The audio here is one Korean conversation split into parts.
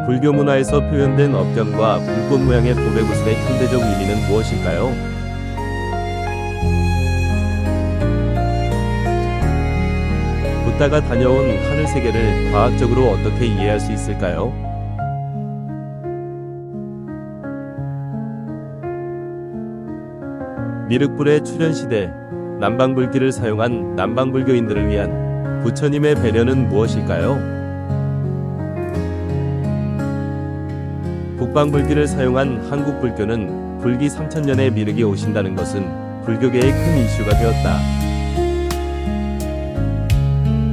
불교 문화에서 표현된 업경과 불꽃 모양의 보배구슬의 현대적 의미는 무엇일까요? 붓다가 다녀온 하늘 세계를 과학적으로 어떻게 이해할 수 있을까요? 미륵불의 출현시대, 남방불길을 사용한 남방불교인들을 위한 부처님의 배려는 무엇일까요? 북방불길을 사용한 한국불교는 불기 3000년에 미륵이 오신다는 것은 불교계의 큰 이슈가 되었다.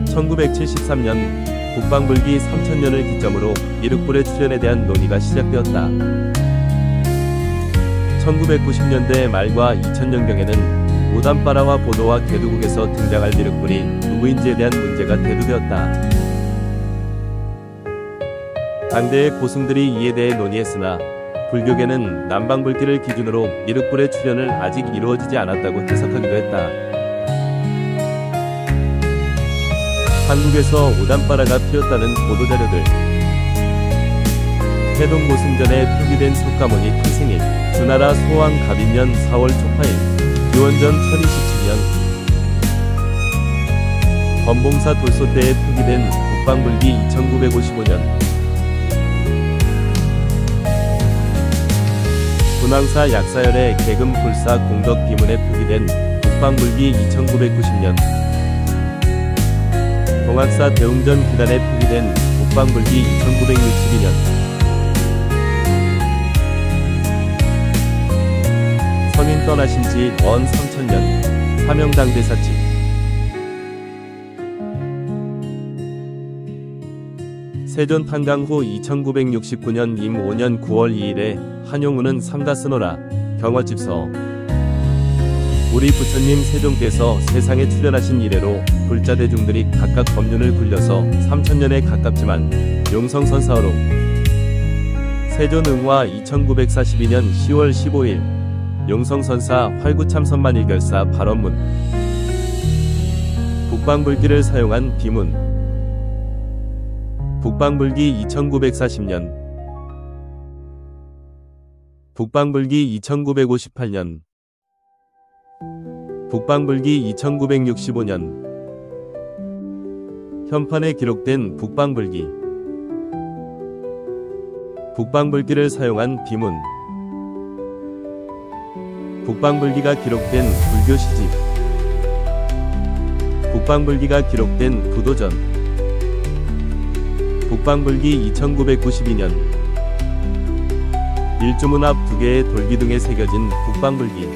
1973년 북방불기 3000년을 기점으로 미륵불의 출현에 대한 논의가 시작되었다. 1990년대 말과 2000년경에는 오단빠라와 보도와 개두국에서 등장할 미륵불이 누구인지에 대한 문제가 대두되었다. 당대의 고승들이 이에 대해 논의했으나 불교계는 남방불길을 기준으로 미륵불의 출현을 아직 이루어지지 않았다고 해석하기도 했다. 한국에서 오단빠라가 피었다는 보도자료들, 해동고승전에 표기된 석가모니 탄생일, 주나라 소왕 갑인년 4월 초파일, 기원전 1027년, 범봉사 돌소 때에 표기된 북방불기 2955년, 분황사 약사열의 개금불사 공덕 비문에 표기된 북방불기 2990년, 동학사 대웅전 기단에 표기된 북방불기 2962년, 선인 떠나신 지 언 3000년, 화명당대사칙. 세존 탄강 후 2969년 임 5년 9월 2일에 한용우는 삼가 쓰노라 경어집서. 우리 부처님 세종께서 세상에 출현하신 이래로 불자대중들이 각각 법륜을 굴려서 3000년에 가깝지만 용성선사어로 세존응화 2942년 10월 15일 용성선사 활구참선만일결사 발언문. 북방불기를 사용한 비문. 북방불기 2940년, 북방불기 2958년, 북방불기 2965년, 현판에 기록된 북방불기. 북방불기를 사용한 비문. 북방불기가 기록된 불교시집. 북방불기가 기록된 부도전. 북방불기 2992년, 일주문 앞 2개의 돌기둥에 새겨진 북방불기.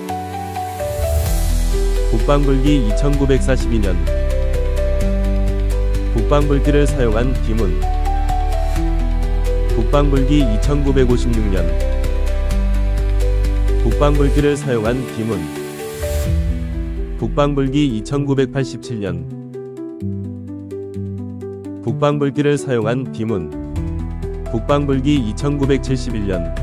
북방불기 2942년, 북방불기를 사용한 비문. 북방불기 2956년, 북방불기를 사용한 비문. 북방불기 2987년, 북방불기를 사용한 비문. 북방불기 2971년,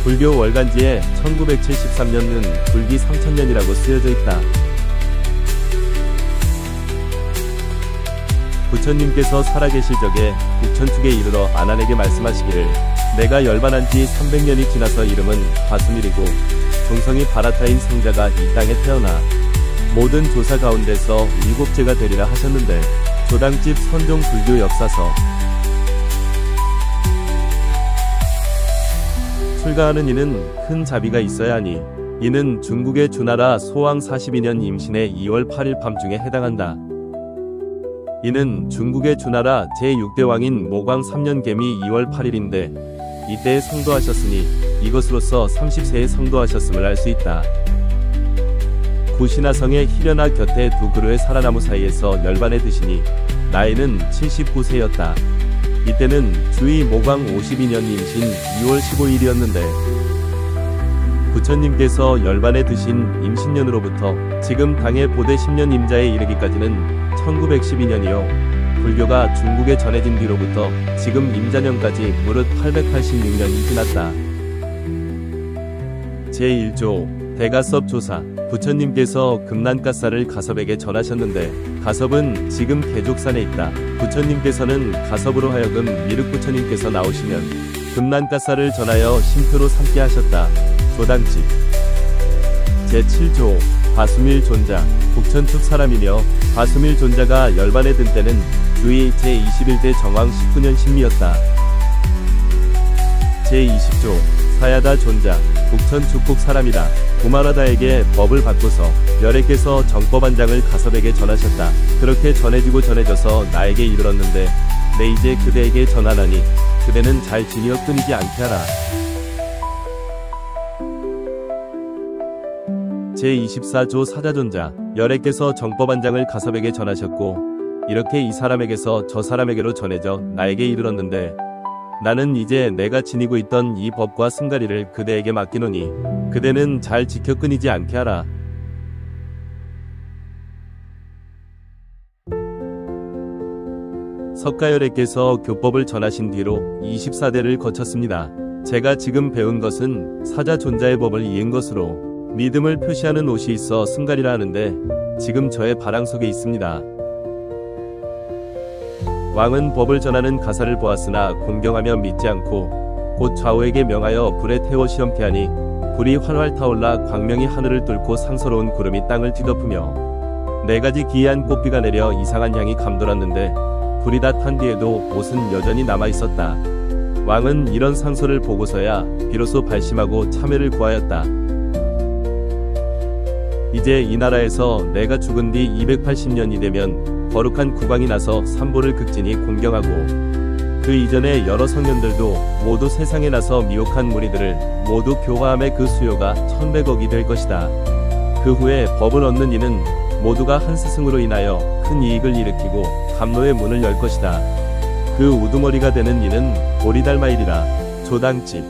불교 월간지에 1973년은 불기 3000년이라고 쓰여져 있다. 부처님께서 살아계실 적에 북천축에 이르러 아난에게 말씀하시기를 내가 열반한 지 300년이 지나서 이름은 바수밀이고 종성이 바라타인 성자가 이 땅에 태어나 모든 조사 가운데서 7제가 되리라 하셨는데 조당집 선종 불교 역사서. 출가하는 이는 큰 자비가 있어야 하니 이는 중국의 주나라 소왕 42년 임신의 2월 8일 밤중에 해당한다. 이는 중국의 주나라 제6대 왕인 모광 3년 개미 2월 8일인데 이때에 성도하셨으니 이것으로서 30세에 성도하셨음을 알 수 있다. 구신화성의 희련화 곁에 두 그루의 사라나무 사이에서 열반에 드시니 나이는 79세였다. 이때는 주의 모광 52년 임신 2월 15일이었는데 부처님께서 열반에 드신 임신년으로부터 지금 당의 보대 10년 임자에 이르기까지는 1912년이요 불교가 중국에 전해진 뒤로부터 지금 임자년까지 무릇 886년이 지났다. 제1조 대가섭 조사. 부처님께서 금난가사를 가섭에게 전하셨는데 가섭은 지금 계족산에 있다. 부처님께서는 가섭으로 하여금 미륵부처님께서 나오시면 금난가사를 전하여 심표로 삼게 하셨다. 조당지 제7조 바수밀 존자. 북천축 사람이며 바수밀 존자가 열반에 든 때는 주의 제21대 정왕 19년 신미였다. 제20조 사야다 존자. 북천 축국 사람이다. 구마라다에게 법을 바꾸서 열애께서 정법안장을 가섭에게 전하셨다. 그렇게 전해지고 전해져서 나에게 이르렀는데 내 이제 그대에게 전하나니 그대는 잘 지니어 끊이지 않게 하라. 제24조 사자존자. 열애께서 정법안장을 가섭에게 전하셨고 이렇게 이 사람에게서 저 사람에게로 전해져 나에게 이르렀는데 나는 이제 내가 지니고 있던 이 법과 승가리를 그대에게 맡기노니 그대는 잘 지켜 끊이지 않게 하라. 석가열애께서 교법을 전하신 뒤로 24대를 거쳤습니다. 제가 지금 배운 것은 사자존자의 법을 이은 것으로 믿음을 표시하는 옷이 있어 승가리라 하는데 지금 저의 바랑 속에 있습니다. 왕은 법을 전하는 가사를 보았으나 공경하며 믿지 않고 곧 좌우에게 명하여 불에 태워 시험케 하니 불이 활활 타올라 광명이 하늘을 뚫고 상서로운 구름이 땅을 뒤덮으며 4가지 기이한 꽃비가 내려 이상한 향이 감돌았는데 불이 다 탄 뒤에도 옷은 여전히 남아있었다. 왕은 이런 상소를 보고서야 비로소 발심하고 참회를 구하였다. 이제 이 나라에서 내가 죽은 뒤 280년이 되면 거룩한 국왕이 나서 삼보를 극진히 공경하고 그 이전에 여러 성년들도 모두 세상에 나서 미혹한 무리들을 모두 교화함의 그 수요가 1100억이 될 것이다. 그 후에 법을 얻는 이는 모두가 한 스승으로 인하여 큰 이익을 일으키고 감로의 문을 열 것이다. 그 우두머리가 되는 이는 오리달마일이라. 조당집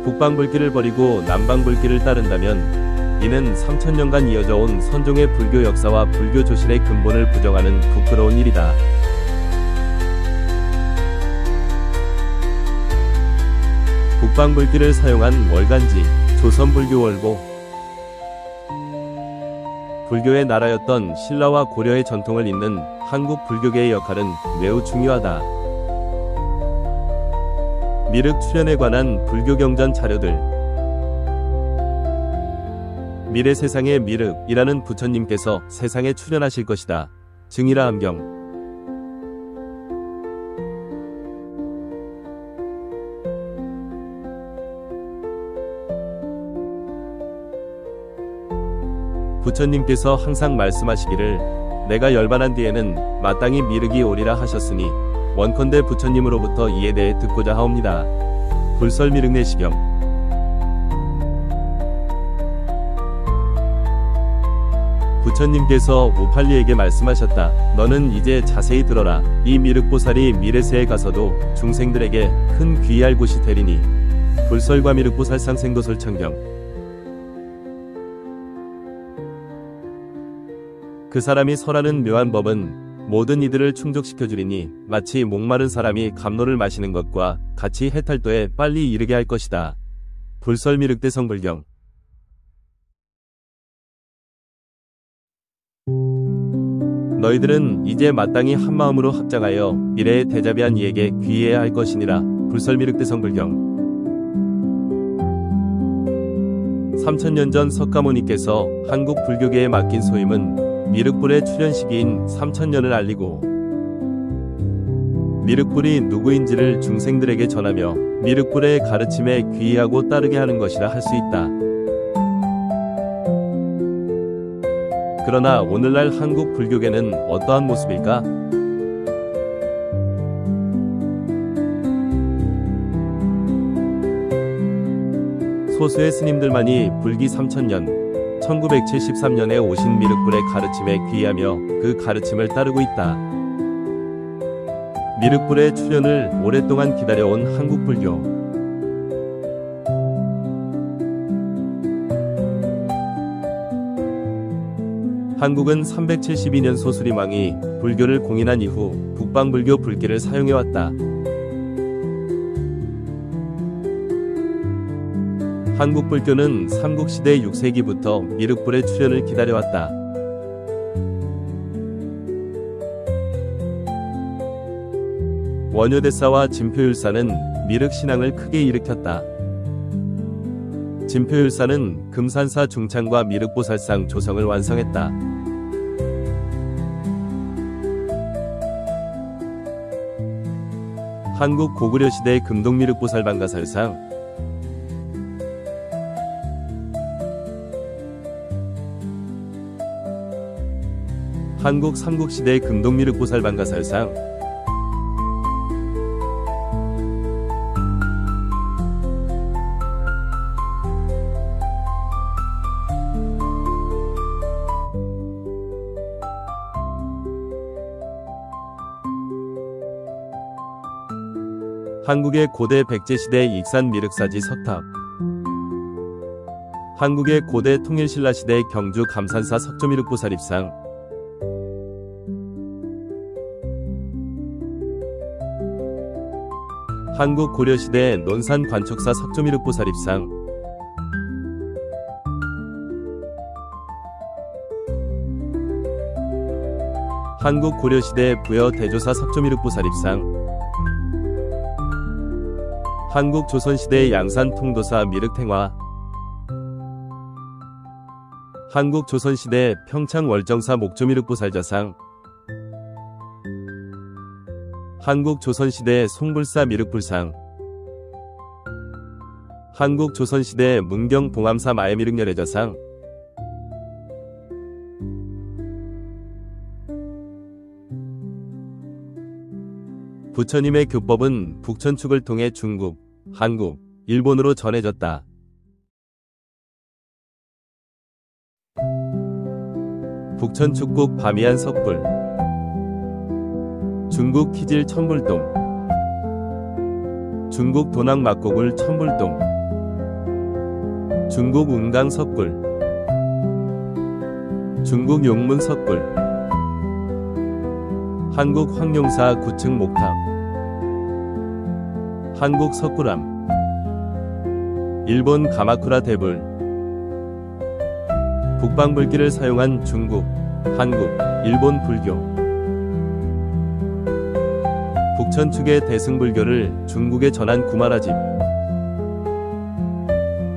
북방불길을 버리고 남방불길을 따른다면 이는 3000년간 이어져 온 선종의 불교 역사와 불교 조실의 근본을 부정하는 부끄러운 일이다. 북방불길을 사용한 월간지, 조선불교월보. 불교의 나라였던 신라와 고려의 전통을 잇는 한국 불교계의 역할은 매우 중요하다. 미륵 출현에 관한 불교경전 자료들. 미래 세상의 미륵이라는 부처님께서 세상에 출현하실 것이다. 증이라 암경. 부처님께서 항상 말씀하시기를 내가 열반한 뒤에는 마땅히 미륵이 오리라 하셨으니 원컨대 부처님으로부터 이에 대해 듣고자 하옵니다. 불설미륵내시경. 부처님께서 우팔리에게 말씀하셨다. 너는 이제 자세히 들어라. 이 미륵보살이 미래세에 가서도 중생들에게 큰 귀할 곳이 되리니. 불설과 미륵보살 상생도설 청경. 그 사람이 설하는 묘한 법은 모든 이들을 충족시켜주리니 마치 목마른 사람이 감로를 마시는 것과 같이 해탈도에 빨리 이르게 할 것이다. 불설미륵대 성불경. 너희들은 이제 마땅히 한마음으로 합장하여 미래의 대자비한 이에게 귀해야 할 것이니라. 불설미륵대 성불경. 3000년 전 석가모니께서 한국 불교계에 맡긴 소임은 미륵불의 출현 시기인 3000년을 알리고 미륵불이 누구인지를 중생들에게 전하며 미륵불의 가르침에 귀의하고 따르게 하는 것이라 할 수 있다. 그러나 오늘날 한국 불교계는 어떠한 모습일까? 소수의 스님들만이 불기 3000년, 1973년에 오신 미륵불의 가르침에 귀의하며 그 가르침을 따르고 있다. 미륵불의 출현을 오랫동안 기다려온 한국 불교. 한국은 372년 소수림왕이 불교를 공인한 이후 북방불교 불기를 사용해왔다. 한국 불교는 삼국시대 6세기부터 미륵불의 출현을 기다려왔다. 원효대사와 진표율사는 미륵신앙을 크게 일으켰다. 진표율사는 금산사 중창과 미륵보살상 조성을 완성했다. 한국 고구려시대 금동미륵보살반가살상, 한국 삼국시대 금동미륵보살반가살상, 한국의 고대 백제시대 익산 미륵사지 석탑, 한국의 고대 통일신라시대 경주 감산사 석조미륵보살입상, 한국 고려시대 논산 관촉사 석조미륵보살입상, 한국 고려시대 부여 대조사 석조미륵보살입상, 한국 조선시대 양산 통도사 미륵탱화, 한국 조선시대 평창 월정사 목조미륵보살자상, 한국 조선시대 송불사 미륵불상, 한국 조선시대 문경 봉암사 마애미륵열애자상, 부처님의 교법은 북천축을 통해 중국, 한국, 일본으로 전해졌다. 북천축국 바미안 석불, 중국 키질 천불동, 중국 도낭 막고굴 천불동, 중국 운강 석굴, 중국 용문 석굴, 한국 황룡사 9층 목탑, 한국 석굴암, 일본 가마쿠라 대불, 북방불기를 사용한 중국, 한국, 일본 불교, 북천축의 대승불교를 중국에 전한 구마라집.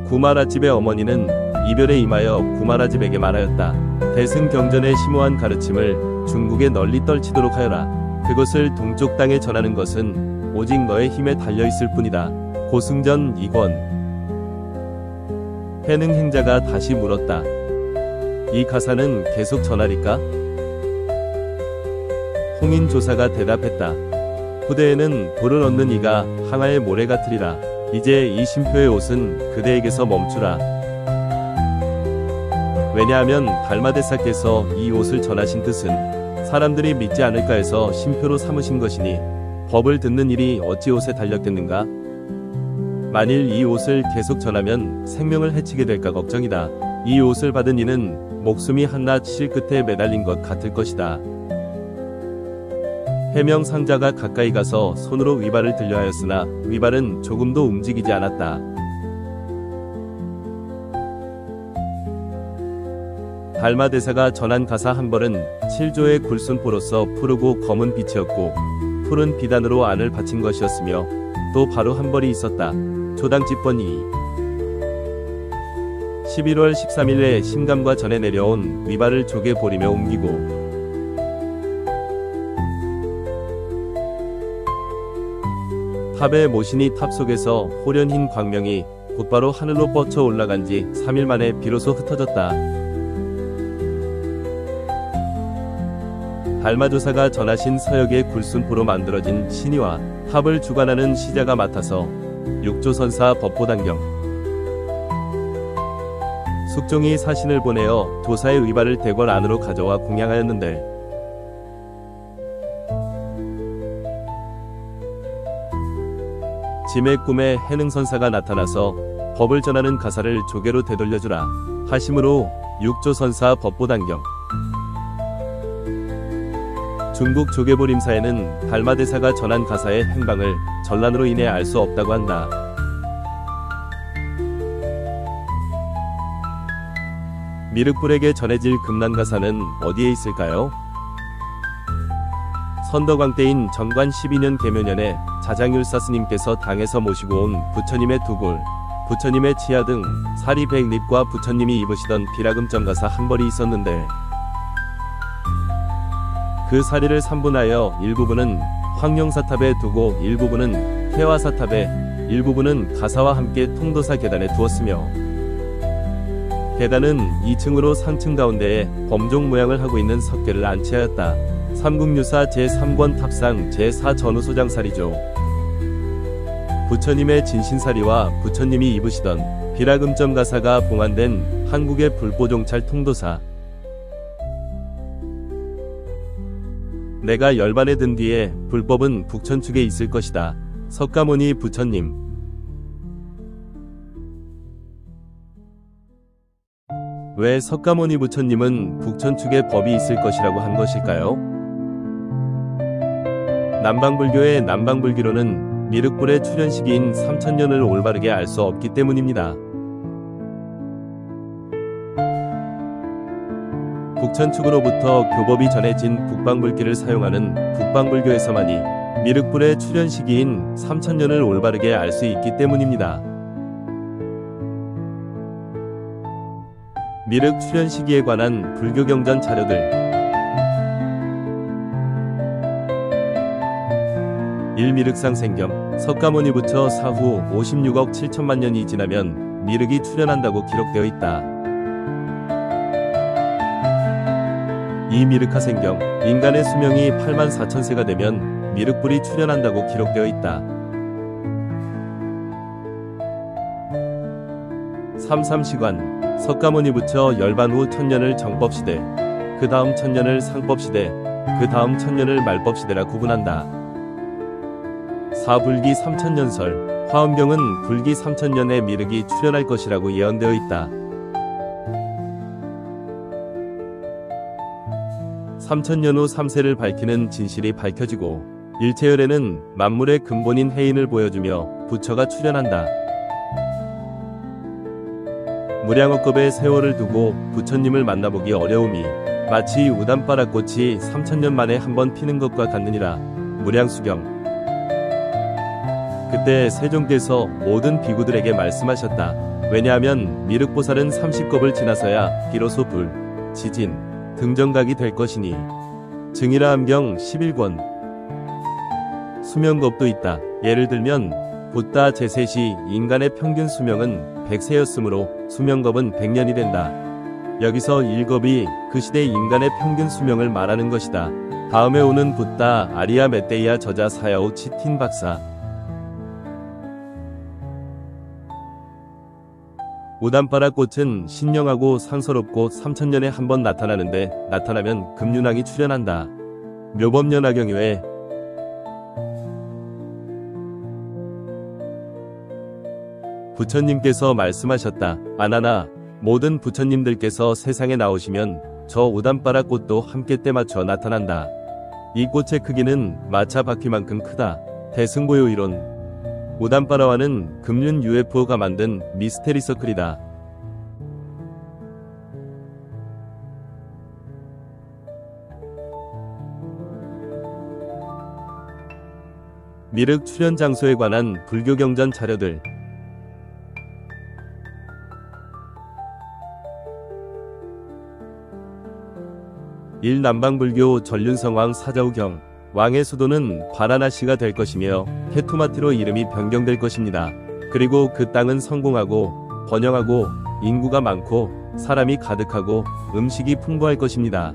구마라집의 어머니는 이별에 임하여 구마라집에게 말하였다. 대승경전의 심오한 가르침을 중국에 널리 떨치도록 하여라. 그것을 동쪽 땅에 전하는 것은 오직 너의 힘에 달려있을 뿐이다. 고승전 2권. 해능행자가 다시 물었다. 이 가사는 계속 전하리까? 홍인조사가 대답했다. 후대에는 돌을 얻는 이가 항아의 모래 같으리라. 이제 이 심표의 옷은 그대에게서 멈추라. 왜냐하면 달마대사께서 이 옷을 전하신 뜻은 사람들이 믿지 않을까 해서 심표로 삼으신 것이니 법을 듣는 일이 어찌 옷에 달렸겠는가? 만일 이 옷을 계속 전하면 생명을 해치게 될까 걱정이다. 이 옷을 받은 이는 목숨이 한낱 실끝에 매달린 것 같을 것이다. 해명상자가 가까이 가서 손으로 위발을 들려 하였으나 위발은 조금도 움직이지 않았다. 달마대사가 전한 가사 한 벌은 7조의 굴순포로서 푸르고 검은 빛이었고 푸른 비단으로 안을 받친 것이었으며 또 바로 한 벌이 있었다. 조당집번 2. 11월 13일에 심감과 전에 내려온 위발을 조개 보리며 옮기고 탑에 모시니 탑 속에서 호련흰 광명이 곧바로 하늘로 뻗쳐 올라간 지 3일 만에 비로소 흩어졌다. 달마조사가 전하신 서역의 굴순포로 만들어진 신의와 탑을 주관하는 시자가 맡아서 육조선사 법보당경 숙종이 사신을 보내어 조사의 의발을 대궐 안으로 가져와 공양하였는데 짐의 꿈에 해능선사가 나타나서 법을 전하는 가사를 조개로 되돌려주라 하심으로 육조선사 법보당경 중국 조개보림사에는 달마대사가 전한 가사의 행방을 전란으로 인해 알 수 없다고 한다. 미륵불에게 전해질 금난가사는 어디에 있을까요? 선덕왕 때인 정관 12년 계묘년에 자장율사 스님께서 당에서 모시고 온 부처님의 두골, 부처님의 치아 등 사리 100립과 부처님이 입으시던 비라금정가사 한 벌이 있었는데 그 사리를 3분하여 일부분은 황룡사탑에 두고 일부분은 태화사탑에 일부분은 가사와 함께 통도사 계단에 두었으며 계단은 2층으로 상층 가운데에 범종 모양을 하고 있는 석계를 안치하였다. 삼국유사 제3권 탑상 제4전후소장사리죠. 부처님의 진신사리와 부처님이 입으시던 비라금점 가사가 봉안된 한국의 불보종찰 통도사. 내가 열반에 든 뒤에 불법은 북천축에 있을 것이다. 석가모니 부처님. 왜 석가모니 부처님은 북천축에 법이 있을 것이라고 한 것일까요? 남방불교의 남방불기로는 미륵불의 출현 시기인 3000년을 올바르게 알 수 없기 때문입니다. 북천축으로부터 교법이 전해진 북방불기를 사용하는 북방불교에서만이 미륵불의 출현 시기인 3000년을 올바르게 알 수 있기 때문입니다. 미륵 출현 시기에 관한 불교경전 자료들 1미륵상생경 석가모니 부처 사후 56억 7천만 년이 지나면 미륵이 출현한다고 기록되어 있다. 2미륵하생경 인간의 수명이 8만 4천세가 되면 미륵불이 출현한다고 기록되어 있다. 33시관 석가모니 부처 열반 후 1000년을 정법시대, 그 다음 1000년을 상법시대, 그 다음 1000년을 말법시대라 구분한다. 4불기 3000년설 화엄경은 불기 3000년에 미륵이 출현할 것이라고 예언되어 있다. 3000년 후 3세를 밝히는 진실이 밝혀지고 일체열에는 만물의 근본인 해인을 보여주며 부처가 출현한다. 무량억겁의 세월을 두고 부처님을 만나보기 어려움이 마치 우담바라꽃이 3000년 만에 한 번 피는 것과 같느니라. 무량수경. 그때 세종께서 모든 비구들에게 말씀하셨다. 왜냐하면 미륵보살은 30겁을 지나서야 비로소 불, 지진, 등정각이 될 것이니. 증이라 함경 11권. 수명겁도 있다. 예를 들면 붓다 제셋이 인간의 평균 수명은 100세였으므로 수명겁은 100년이 된다. 여기서 1겁이 그 시대 인간의 평균 수명을 말하는 것이다. 다음에 오는 붓다 아리아 메테이아 저자 사야오 치틴 박사. 우담바라 꽃은 신령하고 상서롭고 3000년에 한 번 나타나는데 나타나면 금륜왕이 출현한다. 묘법연화경유에 부처님께서 말씀하셨다. 아나나 모든 부처님들께서 세상에 나오시면 저 우담바라 꽃도 함께 때맞춰 나타난다. 이 꽃의 크기는 마차 바퀴만큼 크다. 대승보요 이론. 우담바라와는 금륜 UFO가 만든 미스테리 서클이다. 미륵 출현 장소에 관한 불교 경전 자료들 1. 남방불교 전륜성왕 사자우경 왕의 수도는 바라나시가 될 것이며 케투마티로 이름이 변경될 것입니다. 그리고 그 땅은 성공하고 번영하고 인구가 많고 사람이 가득하고 음식이 풍부할 것입니다.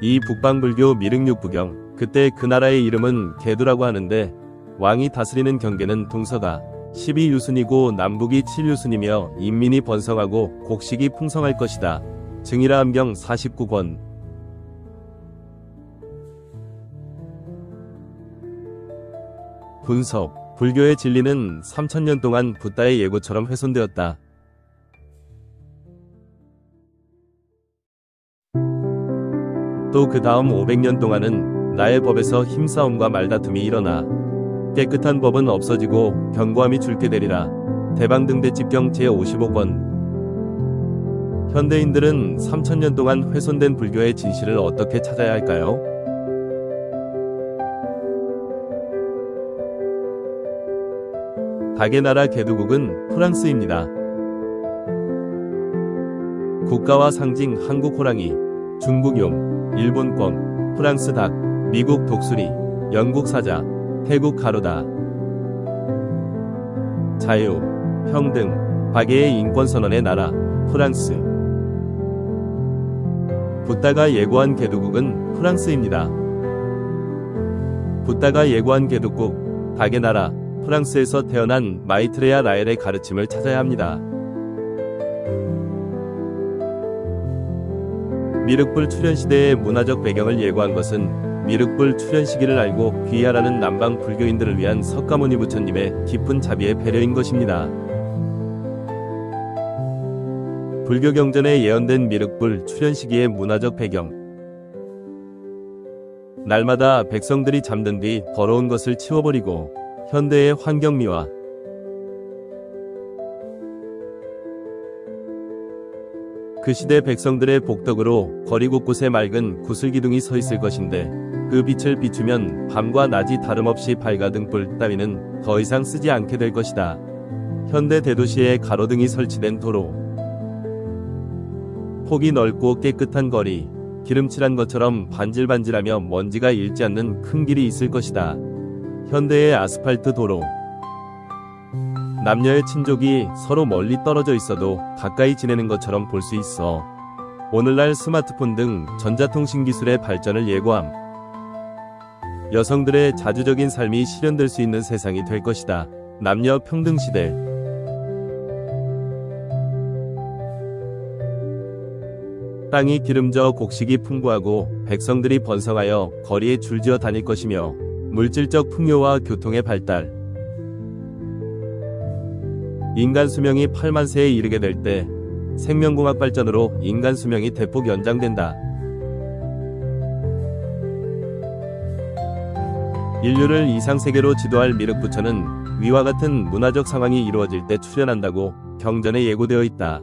이 북방불교 미륵육부경 그때 그 나라의 이름은 개두라고 하는데 왕이 다스리는 경계는 동서가 12유순이고 남북이 7유순이며 인민이 번성하고 곡식이 풍성할 것이다. 증이라 함경 49권. 분석. 불교의 진리는 3000년 동안 붓다의 예고처럼 훼손되었다. 또 그 다음 500년 동안은 나의 법에서 힘싸움과 말다툼이 일어나 깨끗한 법은 없어지고 견고함이 줄게 되리라. 대방등대집경 제55권. 현대인들은 3000년 동안 훼손된 불교의 진실을 어떻게 찾아야 할까요? 닭의 나라 개두국은 프랑스입니다. 국가와 상징 한국 호랑이, 중국 용, 일본 꿩, 프랑스 닭, 미국 독수리, 영국 사자, 태국 가로다. 자유, 평등, 박애의 인권선언의 나라, 프랑스. 붓다가 예고한 개두국은 프랑스입니다. 붓다가 예고한 개두국, 닭의 나라, 프랑스에서 태어난 마이트레야 라엘의 가르침을 찾아야 합니다. 미륵불 출현 시대의 문화적 배경을 예고한 것은 미륵불 출현 시기를 알고 귀하라는 남방 불교인들을 위한 석가모니 부처님의 깊은 자비의 배려인 것입니다. 불교 경전에 예언된 미륵불 출현 시기의 문화적 배경. 날마다 백성들이 잠든 뒤 더러운 것을 치워버리고 현대의 환경미화, 그 시대 백성들의 복덕으로 거리 곳곳에 맑은 구슬기둥이 서 있을 것인데 그 빛을 비추면 밤과 낮이 다름없이 밝아 등불 따위는 더 이상 쓰지 않게 될 것이다. 현대 대도시에 가로등이 설치된 도로, 폭이 넓고 깨끗한 거리, 기름칠한 것처럼 반질반질하며 먼지가 일지 않는 큰 길이 있을 것이다. 현대의 아스팔트 도로, 남녀의 친족이 서로 멀리 떨어져 있어도 가까이 지내는 것처럼 볼 수 있어. 오늘날 스마트폰 등 전자통신 기술의 발전을 예고함. 여성들의 자주적인 삶이 실현될 수 있는 세상이 될 것이다. 남녀 평등 시대. 땅이 기름져 곡식이 풍부하고 백성들이 번성하여 거리에 줄지어 다닐 것이며 물질적 풍요와 교통의 발달. 인간 수명이 8만 세에 이르게 될 때 생명공학 발전으로 인간 수명이 대폭 연장된다. 인류를 이상세계로 지도할 미륵부처는 위와 같은 문화적 상황이 이루어질 때 출현한다고 경전에 예고되어 있다.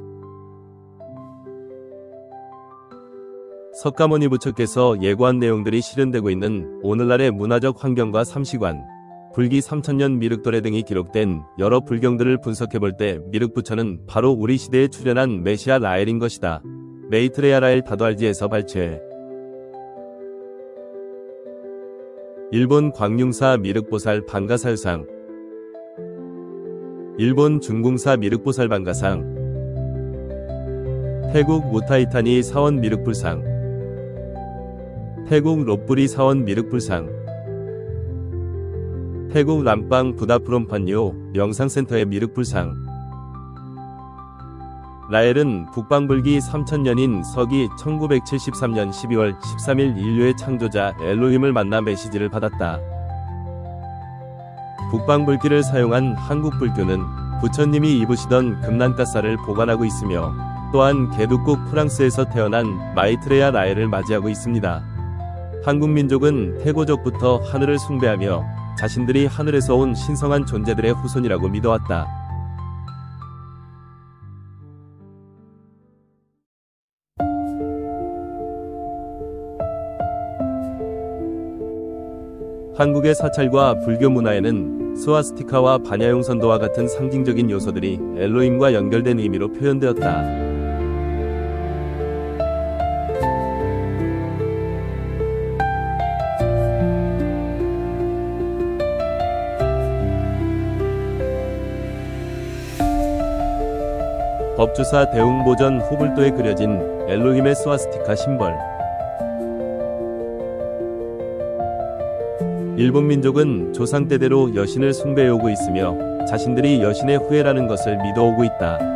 석가모니 부처께서 예고한 내용들이 실현되고 있는 오늘날의 문화적 환경과 삼시관, 불기 3000년 미륵도래 등이 기록된 여러 불경들을 분석해볼 때 미륵부처는 바로 우리 시대에 출현한 메시아 라엘인 것이다. 메이트레야 라엘 다도알지에서 발췌. 일본 광융사 미륵보살 반가사유상, 일본 중궁사 미륵보살 반가상, 태국 무타이타니 사원 미륵불상, 태국 롯부리 사원 미륵불상, 태국 람빵 부다프롬판요 명상센터의 미륵불상. 라엘은 북방불기 3000년인 서기 1973년 12월 13일 인류의 창조자 엘로힘을 만나 메시지를 받았다. 북방불기를 사용한 한국불교는 부처님이 입으시던 금난가사를 보관하고 있으며 또한 개두국 프랑스에서 태어난 마이트레야 라엘을 맞이하고 있습니다. 한국민족은 태고적부터 하늘을 숭배하며 자신들이 하늘에서 온 신성한 존재들의 후손이라고 믿어왔다. 한국의 사찰과 불교 문화에는 스와스티카와 반야용선도와 같은 상징적인 요소들이 엘로힘과 연결된 의미로 표현되었다. 법주사 대웅보전 후불도에 그려진 엘로힘의 스와스티카 심벌. 일본 민족은 조상 때대로 여신을 숭배해오고 있으며 자신들이 여신의 후예라는 것을 믿어오고 있다.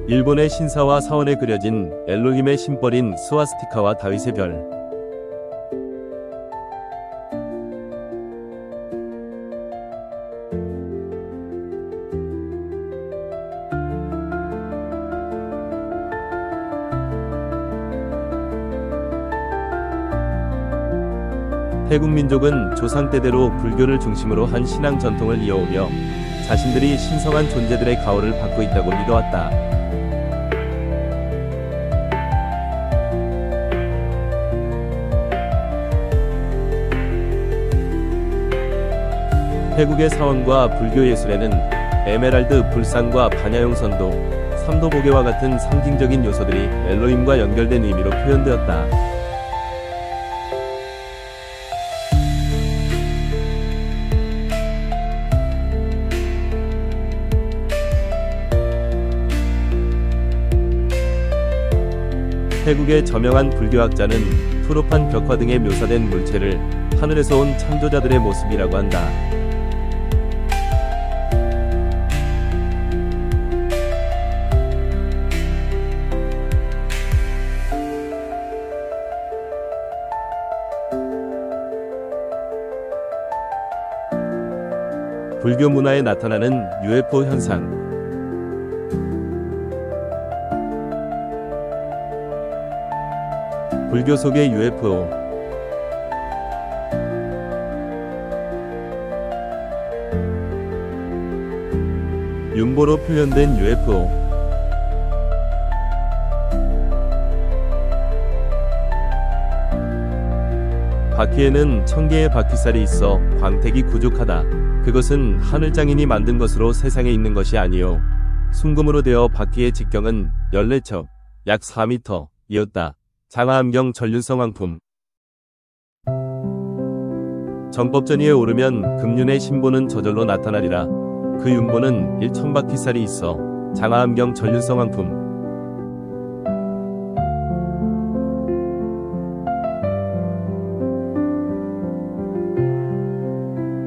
일본의 신사와 사원에 그려진 엘로힘의 심벌인 스와스티카와 다윗의 별. 태국 민족은 조상 때대로 불교를 중심으로 한 신앙 전통을 이어오며 자신들이 신성한 존재들의 가호를 받고 있다고 믿어왔다. 태국의 사원과 불교 예술에는 에메랄드 불상과 반야용 선도, 삼도보계와 같은 상징적인 요소들이 엘로힘과 연결된 의미로 표현되었다. 태국의 저명한 불교학자는 푸르판 벽화 등에 묘사된 물체를 하늘에서 온 창조자들의 모습이라고 한다. 불교 문화에 나타나는 UFO 현상. 불교 속의 UFO. 윤보로 표현된 UFO. 바퀴에는 1000개의 바퀴살이 있어 광택이 부족하다. 그것은 하늘장인이 만든 것으로 세상에 있는 것이 아니요 순금으로 되어 바퀴의 직경은 14척, 약 4m 이었다. 장하암경 전륜성 황품. 정법전이에 오르면 금륜의 신보는 저절로 나타나리라. 그 윤보는 1000바퀴살이 있어 장하암경 전륜성 황품.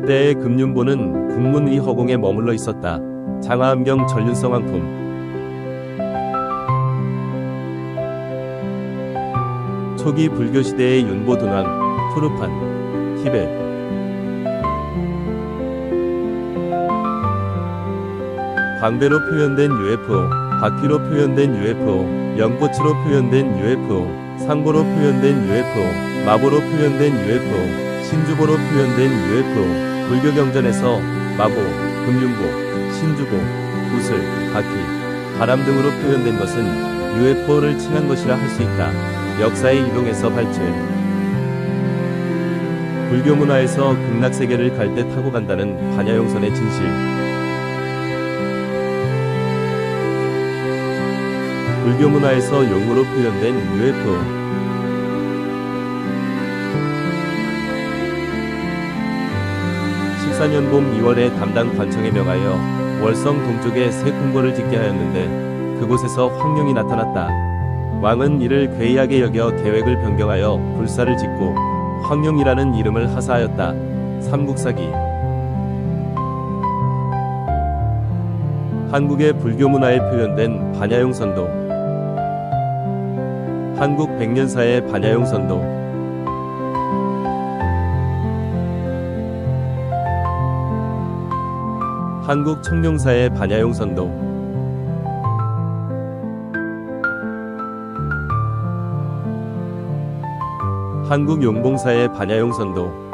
때의 금윤보는 국문 위허공에 머물러 있었다. 장하암경 전륜성 황품. 초기 불교시대의 윤보둔왕, 푸르판, 티벳. 광배로 표현된 UFO, 바퀴로 표현된 UFO, 연꽃으로 표현된 UFO, 상보로 표현된 UFO, 마보로 표현된 UFO, 신주보로 표현된 UFO. 불교 경전에서 마보, 금윤보, 신주보, 구슬, 바퀴, 바람 등으로 표현된 것은 UFO를 칭한 것이라 할 수 있다. 역사의 이동에서 발췌. 불교 문화에서 극락세계를 갈 때 타고 간다는 반야용선의 진실. 불교 문화에서 용으로 표현된 UFO. 십사년 봄 2월에 담당 관청에 명하여 월성 동쪽에 새 궁궐을 짓게 하였는데 그곳에서 황룡이 나타났다. 왕은 이를 괴이하게 여겨 계획을 변경하여 불사를 짓고 황룡이라는 이름을 하사하였다. 삼국사기. 한국의 불교 문화에 표현된 반야용선도. 한국 백년사의 반야용선도. 한국 청룡사의 반야용선도. 한국 용봉사의 반야용선도.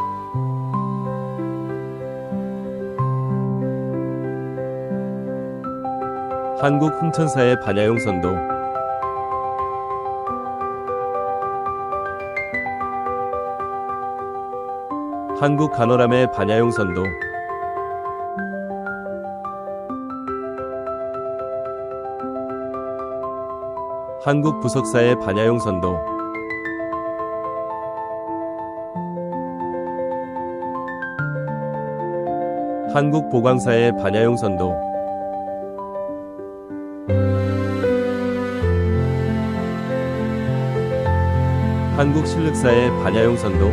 한국 흥천사의 반야용선도. 한국 간호람의 반야용선도. 한국 부석사의 반야용선도. 한국 보광사의 반야용선도. 한국 신륵사의 반야용선도.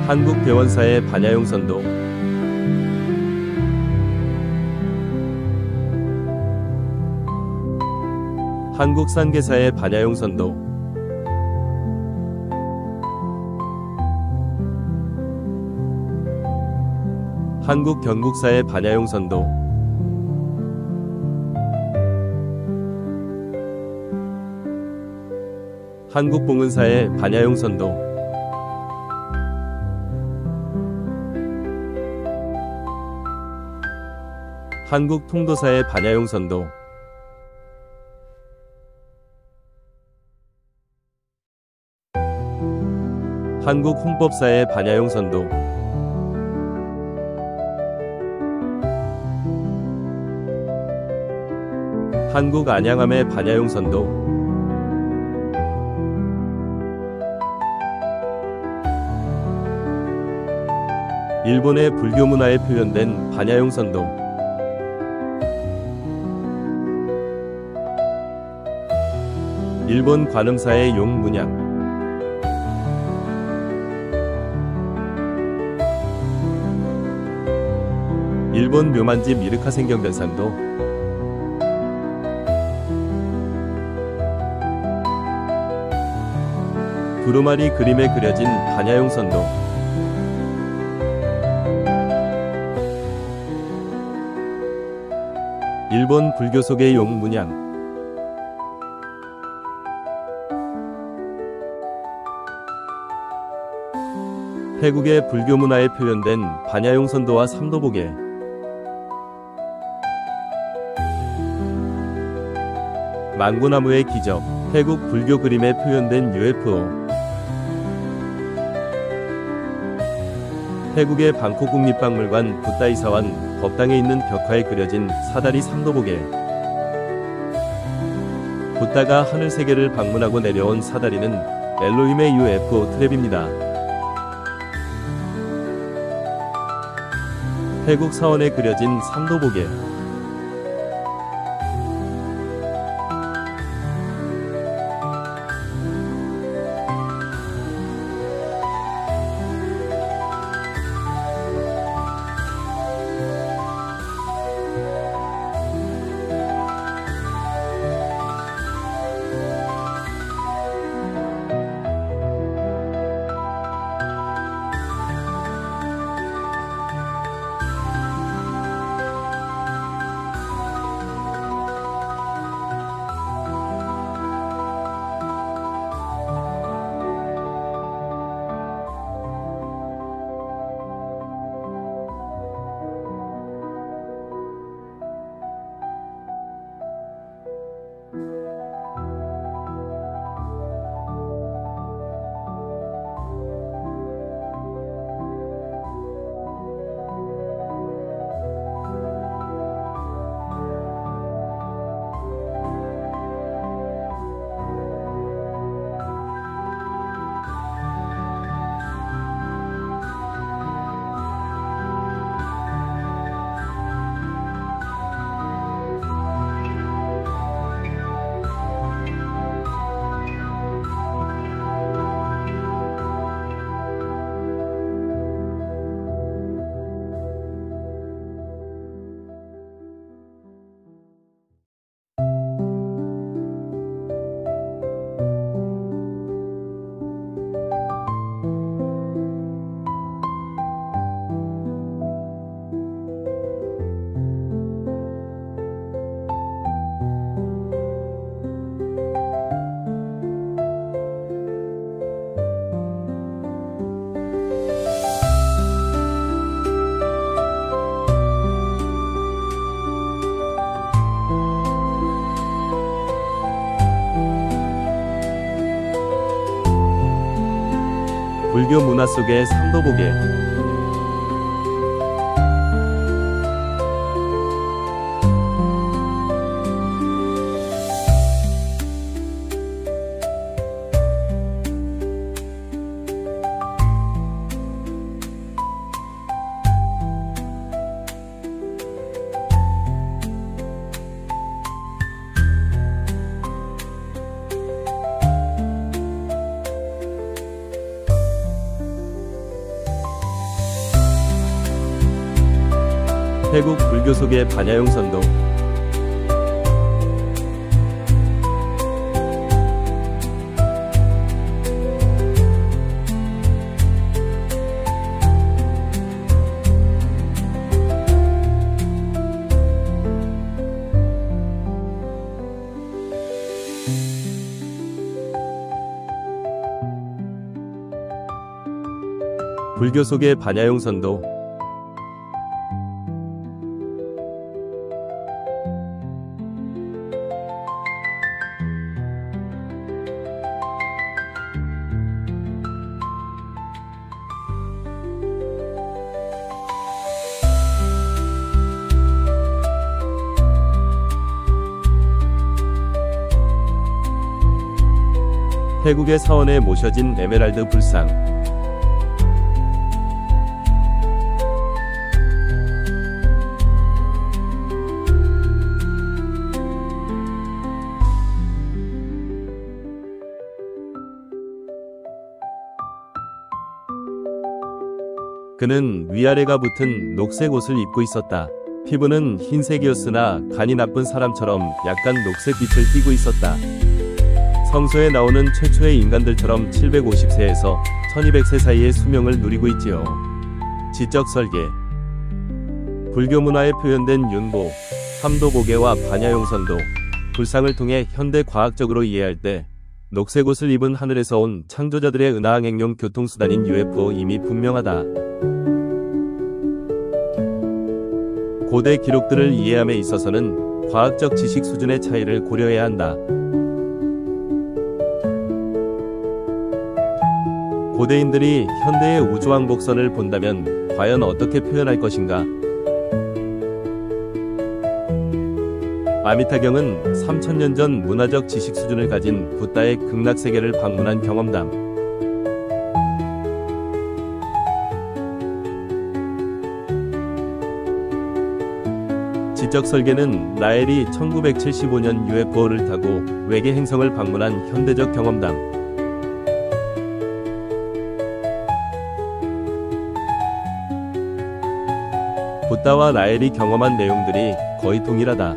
한국 대원사의 반야용선도. 한국 산계사의 반야용선도. 한국 경국사의 반야용선도. 한국봉은사의 반야용 선도, 한국통도사의 반야용 선도, 한국홍법사의 반야용 선도, 한국안양함의 반야용 선도, 일본의 불교 문화에 표현된 반야용 선도, 일본 관음사의 용문양, 일본 묘만지 미르카 생경전산도, 두루마리 그림에 그려진 반야용 선도, 일본 불교 속의 용문양, 태국의 불교 문화에 표현된 반야용 선도와 삼도보계, 망고나무의 기적, 태국 불교 그림에 표현된 UFO, 태국의 방콕 국립박물관 붓다이사완 법당에 있는 벽화에 그려진 사다리 삼도보계, 붓다가 하늘 세계를 방문하고 내려온 사다리는 엘로힘의 UFO 트랩입니다. 태국 사원에 그려진 삼도보계, 불교 문화 속의 삼도보계, 태국 불교 속의 반야용 선도, 불교 속의 반야용선도. 태국의 사원에 모셔진 에메랄드 불상. 그는 위아래가 붙은 녹색 옷을 입고 있었다. 피부는 흰색이었으나 간이 나쁜 사람처럼 약간 녹색빛을 띠고 있었다. 성서에 나오는 최초의 인간들처럼 750세에서 1200세 사이의 수명을 누리고 있지요. 지적 설계. 불교 문화에 표현된 윤보, 삼도보계와 반야용선도, 불상을 통해 현대 과학적으로 이해할 때 녹색 옷을 입은 하늘에서 온 창조자들의 은하항행용 교통수단인 UFO 이미 분명하다. 고대 기록들을 이해함에 있어서는 과학적 지식 수준의 차이를 고려해야 한다. 고대인들이 현대의 우주왕복선을 본다면 과연 어떻게 표현할 것인가? 아미타경은 3000년 전 문화적 지식 수준을 가진 붓다의 극락세계를 방문한 경험담. 지적 설계는 라엘이 1975년 UFO를 타고 외계 행성을 방문한 현대적 경험담. 붓다와 라엘이 경험한 내용들이 거의 동일하다.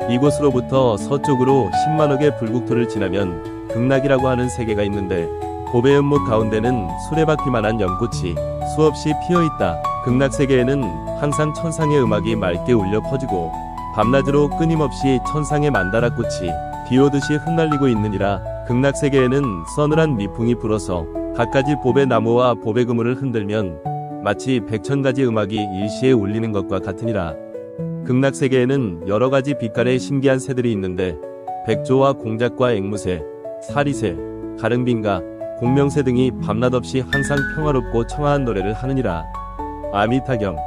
이곳으로부터 서쪽으로 10만억의 불국토를 지나면 극락이라고 하는 세계가 있는데 고배 연못 가운데는 수레바퀴만한 연꽃이 수없이 피어있다. 극락세계에는 항상 천상의 음악이 맑게 울려 퍼지고 밤낮으로 끊임없이 천상의 만다라꽃이 비오듯이 흩날리고 있느니라. 극락세계에는 서늘한 미풍이 불어서 갖가지 보배 나무와 보배 그물을 흔들면 마치 100,000가지 음악이 일시에 울리는 것과 같으니라. 극락세계에는 여러가지 빛깔의 신기한 새들이 있는데 백조와 공작과 앵무새, 사리새, 가릉빈가, 공명새 등이 밤낮 없이 항상 평화롭고 청아한 노래를 하느니라. 아미타경.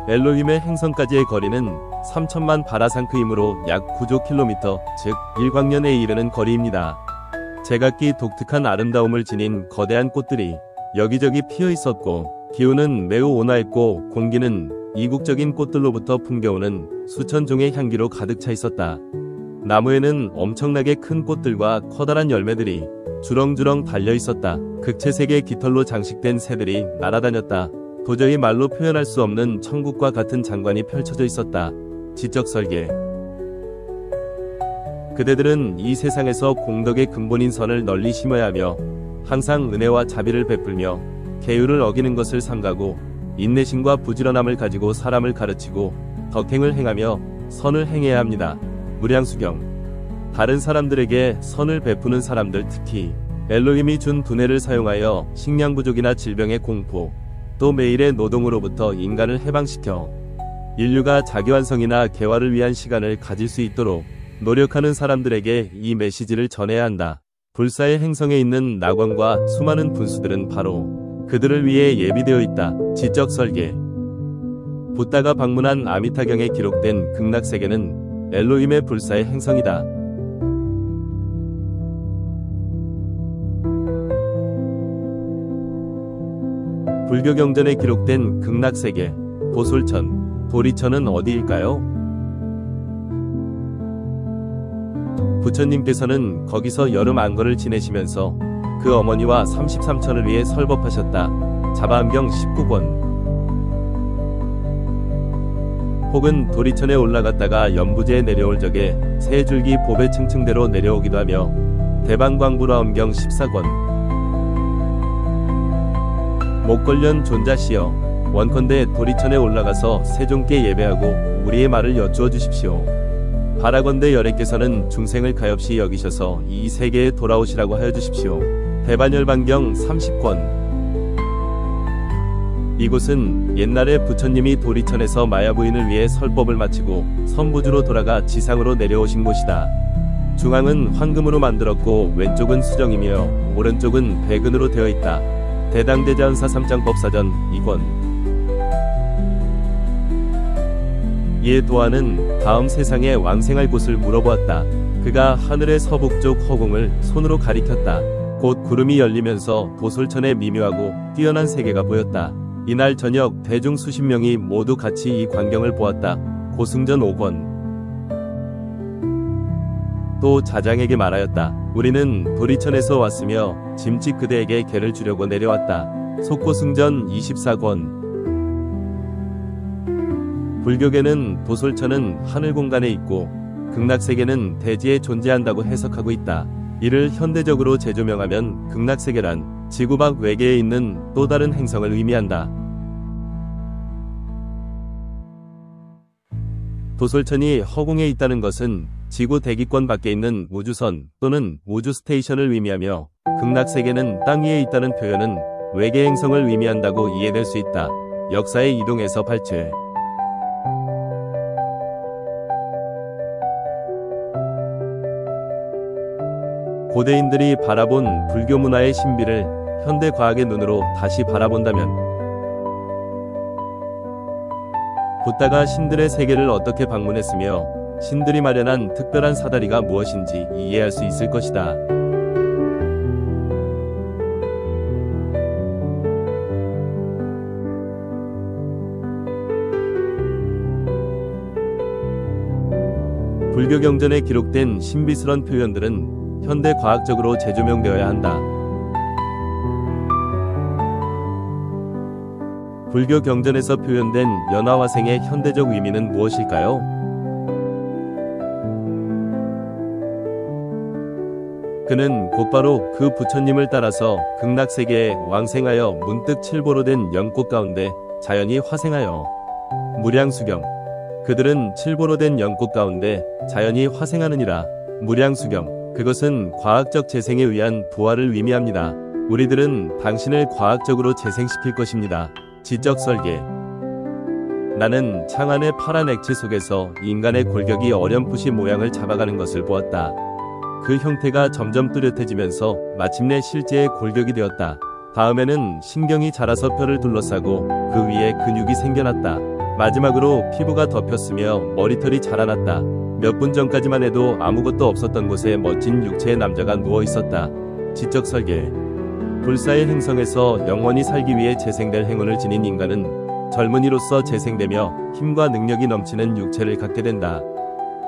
엘로힘의 행성까지의 거리는 3000만 바라상크이므로 약 9조 킬로미터, 즉 1광년에 이르는 거리입니다. 제각기 독특한 아름다움을 지닌 거대한 꽃들이 여기저기 피어 있었고 기후는 매우 온화했고 공기는 이국적인 꽃들로부터 풍겨오는 수천 종의 향기로 가득 차 있었다. 나무에는 엄청나게 큰 꽃들과 커다란 열매들이 주렁주렁 달려 있었다. 극채색의 깃털로 장식된 새들이 날아다녔다. 도저히 말로 표현할 수 없는 천국과 같은 장관이 펼쳐져 있었다. 지적 설계. 그대들은 이 세상에서 공덕의 근본인 선을 널리 심어야 하며 항상 은혜와 자비를 베풀며 계율을 어기는 것을 삼가고 인내심과 부지런함을 가지고 사람을 가르치고 덕행을 행하며 선을 행해야 합니다. 무량수경. 다른 사람들에게 선을 베푸는 사람들, 특히 엘로힘이 준 두뇌를 사용하여 식량 부족이나 질병의 공포, 또 매일의 노동으로부터 인간을 해방시켜 인류가 자기완성이나 개화를 위한 시간을 가질 수 있도록 노력하는 사람들에게 이 메시지를 전해야 한다. 불사의 행성에 있는 낙원과 수많은 분수들은 바로 그들을 위해 예비되어 있다. 지적 설계. 붓다가 방문한 아미타경에 기록된 극락세계는 엘로힘의 불사의 행성이다. 불교경전에 기록된 극락세계, 보솔천, 도리천은 어디일까요? 부처님께서는 거기서 여름 안거를 지내시면서 그 어머니와 33천을 위해 설법하셨다. 자바암경 19권. 혹은 도리천에 올라갔다가 연부제에 내려올 적에 세 줄기 보배 층층대로 내려오기도 하며 대방광부라엄경 14권. 목걸련 존자시여, 원컨대 도리천에 올라가서 세종께 예배하고 우리의 말을 여쭈어 주십시오. 바라건대 여래께서는 중생을 가엾이 여기셔서 이 세계에 돌아오시라고 하여 주십시오. 대반열반경 30권. 이곳은 옛날에 부처님이 도리천에서 마야부인을 위해 설법을 마치고 선부주로 돌아가 지상으로 내려오신 곳이다. 중앙은 황금으로 만들었고 왼쪽은 수정이며 오른쪽은 백은으로 되어 있다. 대당대자은사 3장 법사전 2권. 이에 도안은 다음 세상에 왕생할 곳을 물어보았다. 그가 하늘의 서북쪽 허공을 손으로 가리켰다. 곧 구름이 열리면서 도솔천의 미묘하고 뛰어난 세계가 보였다. 이날 저녁 대중 수십 명이 모두 같이 이 광경을 보았다. 고승전 5권. 또 자장에게 말하였다. 우리는 도리천에서 왔으며 짐짓 그대에게 개를 주려고 내려왔다. 속고승전 24권. 불교계는 도솔천은 하늘 공간에 있고 극락세계는 대지에 존재한다고 해석하고 있다. 이를 현대적으로 재조명하면 극락세계란 지구 밖 외계에 있는 또 다른 행성을 의미한다. 도솔천이 허공에 있다는 것은 지구 대기권 밖에 있는 우주선 또는 우주 스테이션을 의미하며 극락세계는 땅 위에 있다는 표현은 외계 행성을 의미한다고 이해될 수 있다. 역사의 이동에서 발췌. 고대인들이 바라본 불교 문화의 신비를 현대 과학의 눈으로 다시 바라본다면 붓다가 신들의 세계를 어떻게 방문했으며 신들이 마련한 특별한 사다리가 무엇인지 이해할 수 있을 것이다. 불교 경전에 기록된 신비스런 표현들은 현대 과학적으로 재조명되어야 한다. 불교 경전에서 표현된 연화화생의 현대적 의미는 무엇일까요? 그는 곧바로 그 부처님을 따라서 극락세계에 왕생하여 문득 칠보로 된 연꽃 가운데 자연히 화생하여 무량수경. 그들은 칠보로 된 연꽃 가운데 자연히 화생하느니라. 무량수경. 그것은 과학적 재생에 의한 부활을 의미합니다. 우리들은 당신을 과학적으로 재생시킬 것입니다. 지적 설계. 나는 창안의 파란 액체 속에서 인간의 골격이 어렴풋이 모양을 잡아가는 것을 보았다. 그 형태가 점점 뚜렷해지면서 마침내 실제의 골격이 되었다. 다음에는 신경이 자라서 뼈를 둘러싸고 그 위에 근육이 생겨났다. 마지막으로 피부가 덮였으며 머리털이 자라났다. 몇 분 전까지만 해도 아무것도 없었던 곳에 멋진 육체의 남자가 누워 있었다. 지적 설계. 불사의 행성에서 영원히 살기 위해 재생될 행운을 지닌 인간은 젊은이로서 재생되며 힘과 능력이 넘치는 육체를 갖게 된다.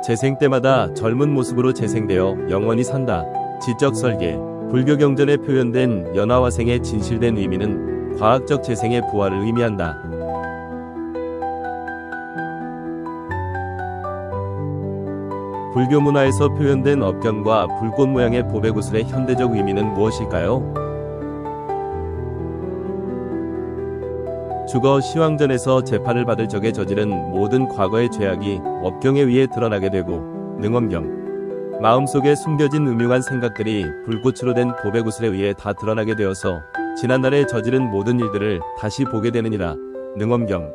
재생 때마다 젊은 모습으로 재생되어 영원히 산다. 지적 설계. 불교 경전에 표현된 연화화생의 진실된 의미는 과학적 재생의 부활을 의미한다. 불교 문화에서 표현된 업견과 불꽃 모양의 보배구슬의 현대적 의미는 무엇일까요? 죽어 시황전에서 재판을 받을 적에 저지른 모든 과거의 죄악이 업경에 의해 드러나게 되고 능엄경. 마음속에 숨겨진 음흉한 생각들이 불꽃으로 된 보배구슬에 의해 다 드러나게 되어서 지난날에 저지른 모든 일들을 다시 보게 되느니라. 능엄경.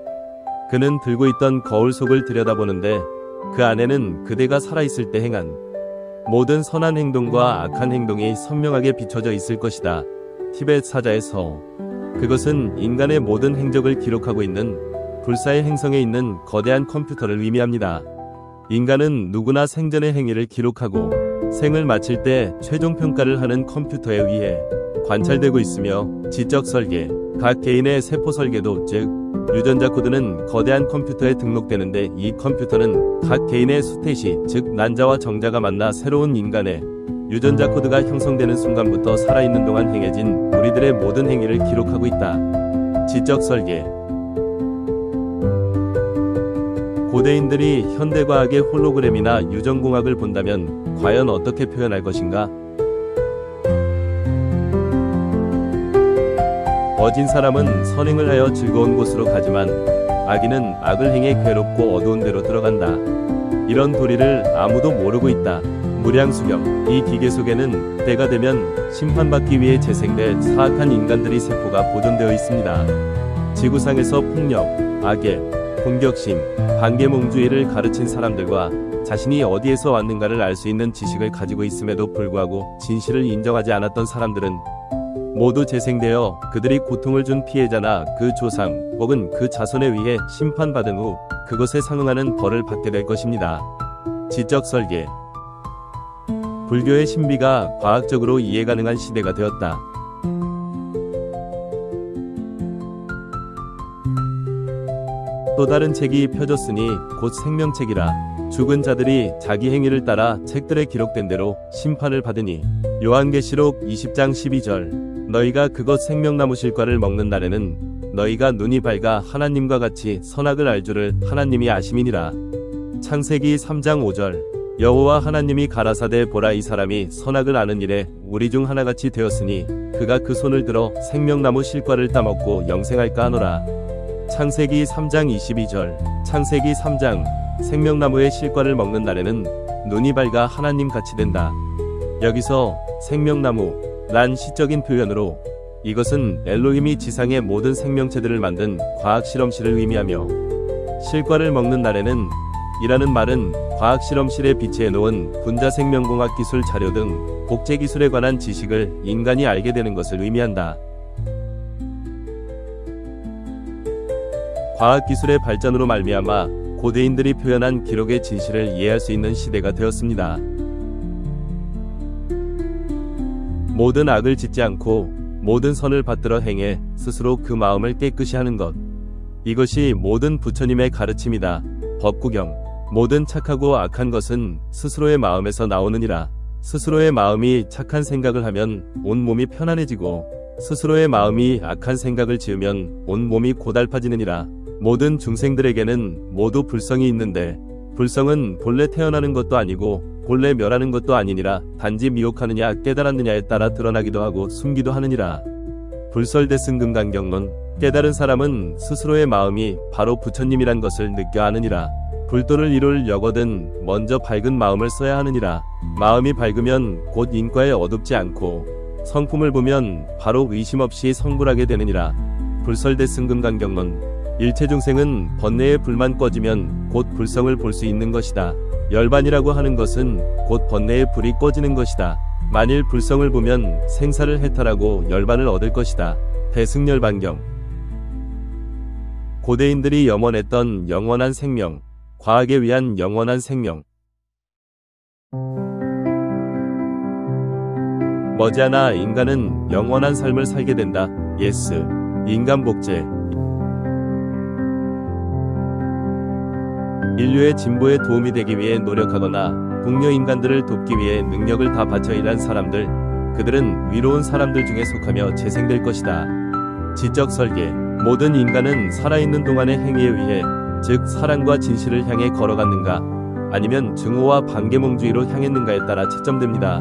그는 들고 있던 거울 속을 들여다보는데 그 안에는 그대가 살아있을 때 행한 모든 선한 행동과 악한 행동이 선명하게 비춰져 있을 것이다. 티벳 사자의 서. 그것은 인간의 모든 행적을 기록하고 있는 불사의 행성에 있는 거대한 컴퓨터를 의미합니다. 인간은 누구나 생전의 행위를 기록하고 생을 마칠 때 최종 평가를 하는 컴퓨터에 의해 관찰되고 있으며 지적 설계, 각 개인의 세포 설계도 즉 유전자 코드는 거대한 컴퓨터에 등록되는데 이 컴퓨터는 각 개인의 수태시 즉 난자와 정자가 만나 새로운 인간의 유전자 코드가 형성되는 순간부터 살아있는 동안 행해진 우리들의 모든 행위를 기록하고 있다. 지적 설계. 고대인들이 현대과학의 홀로그램이나 유전공학을 본다면 과연 어떻게 표현할 것인가? 어진 사람은 선행을 하여 즐거운 곳으로 가지만 악인은 악을 행해 괴롭고 어두운 데로 들어간다. 이런 도리를 아무도 모르고 있다. 무량수경. 이 기계 속에는 때가 되면 심판받기 위해 재생될 사악한 인간들의 세포가 보존되어 있습니다. 지구상에서 폭력, 악의, 공격심, 반계몽주의를 가르친 사람들과 자신이 어디에서 왔는가를 알 수 있는 지식을 가지고 있음에도 불구하고 진실을 인정하지 않았던 사람들은 모두 재생되어 그들이 고통을 준 피해자나 그 조상 혹은 그 자손에 의해 심판받은 후 그것에 상응하는 벌을 받게 될 것입니다. 지적 설계. 불교의 신비가 과학적으로 이해 가능한 시대가 되었다. 또 다른 책이 펴졌으니 곧 생명책이라. 죽은 자들이 자기 행위를 따라 책들에 기록된 대로 심판을 받으니. 요한계시록 20장 12절. 너희가 그것 생명나무 실과를 먹는 날에는 너희가 눈이 밝아 하나님과 같이 선악을 알 줄을 하나님이 아심이니라. 창세기 3장 5절. 여호와 하나님이 가라사대 보라, 이 사람이 선악을 아는 일에 우리 중 하나같이 되었으니 그가 그 손을 들어 생명나무 실과를 따먹고 영생할까 하노라. 창세기 3장 22절. 창세기 3장. 생명나무의 실과를 먹는 날에는 눈이 밝아 하나님 같이 된다. 여기서 생명나무 란 시적인 표현으로 이것은 엘로힘이 지상의 모든 생명체들을 만든 과학실험실을 의미하며, 실과를 먹는 날에는 이라는 말은 과학실험실에 비치해 놓은 분자생명공학 기술 자료 등 복제기술에 관한 지식을 인간이 알게 되는 것을 의미한다. 과학기술의 발전으로 말미암아 고대인들이 표현한 기록의 진실을 이해할 수 있는 시대가 되었습니다. 모든 악을 짓지 않고 모든 선을 받들어 행해 스스로 그 마음을 깨끗이 하는 것. 이것이 모든 부처님의 가르침이다. 법구경. 모든 착하고 악한 것은 스스로의 마음에서 나오느니라. 스스로의 마음이 착한 생각을 하면 온 몸이 편안해지고 스스로의 마음이 악한 생각을 지으면 온 몸이 고달파지느니라. 모든 중생들에게는 모두 불성이 있는데 불성은 본래 태어나는 것도 아니고 본래 멸하는 것도 아니니라. 단지 미혹하느냐 깨달았느냐에 따라 드러나기도 하고 숨기도 하느니라. 불설대승금강경론. 깨달은 사람은 스스로의 마음이 바로 부처님이란 것을 느껴 아느니라. 불도를 이룰 역거든 먼저 밝은 마음을 써야 하느니라. 마음이 밝으면 곧 인과에 어둡지 않고 성품을 보면 바로 의심 없이 성불하게 되느니라. 불설대승금강경론. 일체중생은 번뇌의 불만 꺼지면 곧 불성을 볼 수 있는 것이다. 열반이라고 하는 것은 곧 번뇌의 불이 꺼지는 것이다. 만일 불성을 보면 생사를 해탈하고 열반을 얻을 것이다. 대승열반경. 고대인들이 염원했던 영원한 생명, 과학에 위한 영원한 생명. 머지않아 인간은 영원한 삶을 살게 된다. 예스. 인간복제. 인류의 진보에 도움이 되기 위해 노력하거나 궁녀 인간들을 돕기 위해 능력을 다 바쳐 일한 사람들, 그들은 위로운 사람들 중에 속하며 재생될 것이다. 지적 설계. 모든 인간은 살아있는 동안의 행위에 의해, 즉 사랑과 진실을 향해 걸어갔는가 아니면 증오와 반계몽주의로 향했는가에 따라 채점됩니다.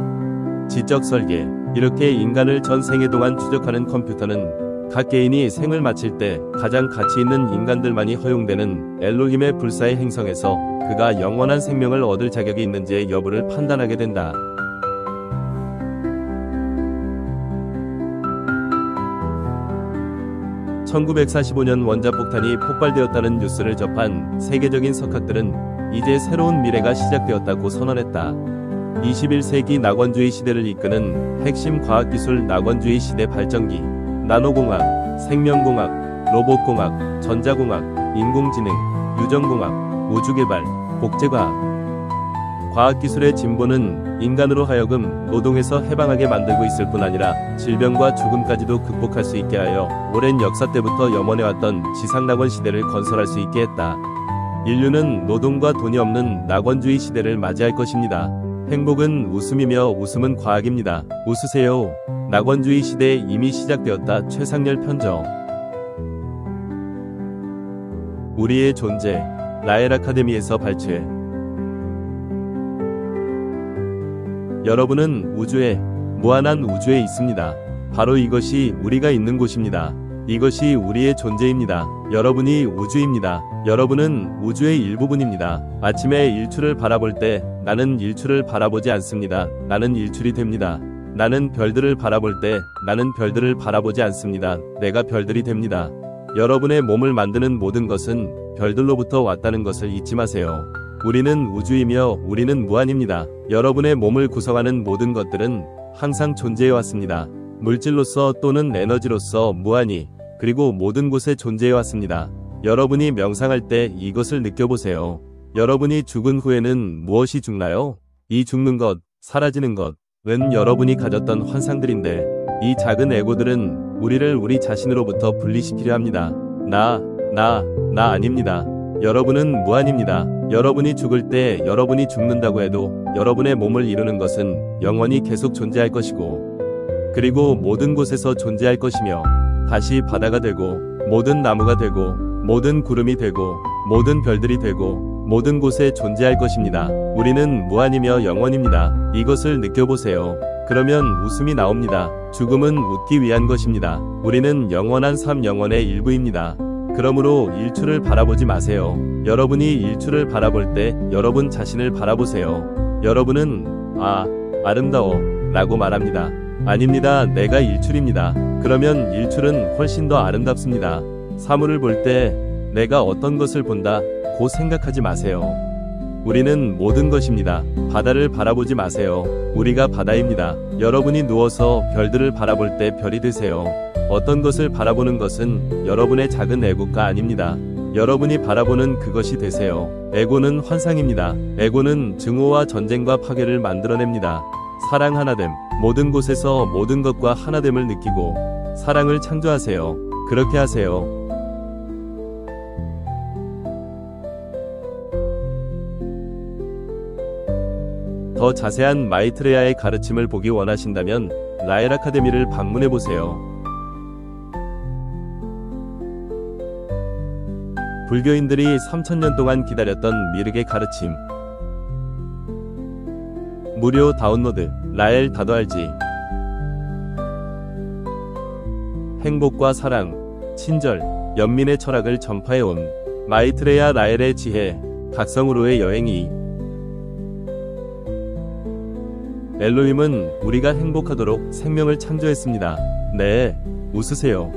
지적 설계. 이렇게 인간을 전 생애 동안 추적하는 컴퓨터는 각 개인이 생을 마칠 때 가장 가치 있는 인간들만이 허용되는 엘로힘의 불사의 행성에서 그가 영원한 생명을 얻을 자격이 있는지의 여부를 판단하게 된다. (1945년) 원자폭탄이 폭발되었다는 뉴스를 접한 세계적인 석학들은 이제 새로운 미래가 시작되었다고 선언했다. 21세기 낙원주의 시대를 이끄는 핵심 과학기술 낙원주의 시대 발전기, 나노공학, 생명공학, 로봇공학, 전자공학, 인공지능, 유전공학, 우주개발, 복제과학. 과학기술의 진보는 인간으로 하여금 노동에서 해방하게 만들고 있을 뿐 아니라 질병과 죽음까지도 극복할 수 있게 하여 오랜 역사 때부터 염원해왔던 지상낙원 시대를 건설할 수 있게 했다. 인류는 노동과 돈이 없는 낙원주의 시대를 맞이할 것입니다. 행복은 웃음이며 웃음은 과학입니다. 웃으세요. 낙원주의 시대 이미 시작되었다. 최상렬 편저. 우리의 존재. 라엘 아카데미에서 발췌. 여러분은 우주에, 무한한 우주에 있습니다. 바로 이것이 우리가 있는 곳입니다. 이것이 우리의 존재입니다. 여러분이 우주입니다. 여러분은 우주의 일부분입니다. 아침에 일출을 바라볼 때 나는 일출을 바라보지 않습니다. 나는 일출이 됩니다. 나는 별들을 바라볼 때 나는 별들을 바라보지 않습니다. 내가 별들이 됩니다. 여러분의 몸을 만드는 모든 것은 별들로부터 왔다는 것을 잊지 마세요. 우리는 우주이며 우리는 무한입니다. 여러분의 몸을 구성하는 모든 것들은 항상 존재해왔습니다. 물질로서 또는 에너지로서 무한히 그리고 모든 곳에 존재해왔습니다. 여러분이 명상할 때 이것을 느껴보세요. 여러분이 죽은 후에는 무엇이 죽나요? 이 죽는 것, 사라지는 것은 여러분이 가졌던 환상들인데 이 작은 에고들은 우리를 우리 자신으로부터 분리시키려 합니다. 나 아닙니다. 여러분은 무한입니다. 여러분이 죽을 때 여러분이 죽는다고 해도 여러분의 몸을 이루는 것은 영원히 계속 존재할 것이고 그리고 모든 곳에서 존재할 것이며 다시 바다가 되고 모든 나무가 되고 모든 구름이 되고 모든 별들이 되고 모든 곳에 존재할 것입니다. 우리는 무한이며 영원입니다. 이것을 느껴보세요. 그러면 웃음이 나옵니다. 죽음은 웃기 위한 것입니다. 우리는 영원한 삶 영원의 일부입니다. 그러므로 일출을 바라보지 마세요. 여러분이 일출을 바라볼 때 여러분 자신을 바라보세요. 여러분은 아름다워 라고 말합니다. 아닙니다. 내가 일출입니다. 그러면 일출은 훨씬 더 아름답습니다. 사물을 볼 때 내가 어떤 것을 본다 고 생각하지 마세요. 우리는 모든 것입니다. 바다를 바라보지 마세요. 우리가 바다입니다. 여러분이 누워서 별들을 바라볼 때 별이 되세요. 어떤 것을 바라보는 것은 여러분의 작은 에고가 아닙니다. 여러분이 바라보는 그것이 되세요. 에고는 환상입니다. 에고는 증오와 전쟁과 파괴를 만들어냅니다. 사랑 하나됨. 모든 곳에서 모든 것과 하나됨을 느끼고 사랑을 창조하세요. 그렇게 하세요. 더 자세한 마이트레야의 가르침을 보기 원하신다면 라엘 아카데미를 방문해보세요. 불교인들이 3000년 동안 기다렸던 미륵의 가르침. 무료 다운로드 라엘 다도알지. 행복과 사랑, 친절, 연민의 철학을 전파해온 마이트레야 라엘의 지혜, 각성으로의 여행이. 엘로힘은 우리가 행복하도록 생명을 창조했습니다. 네, 웃으세요.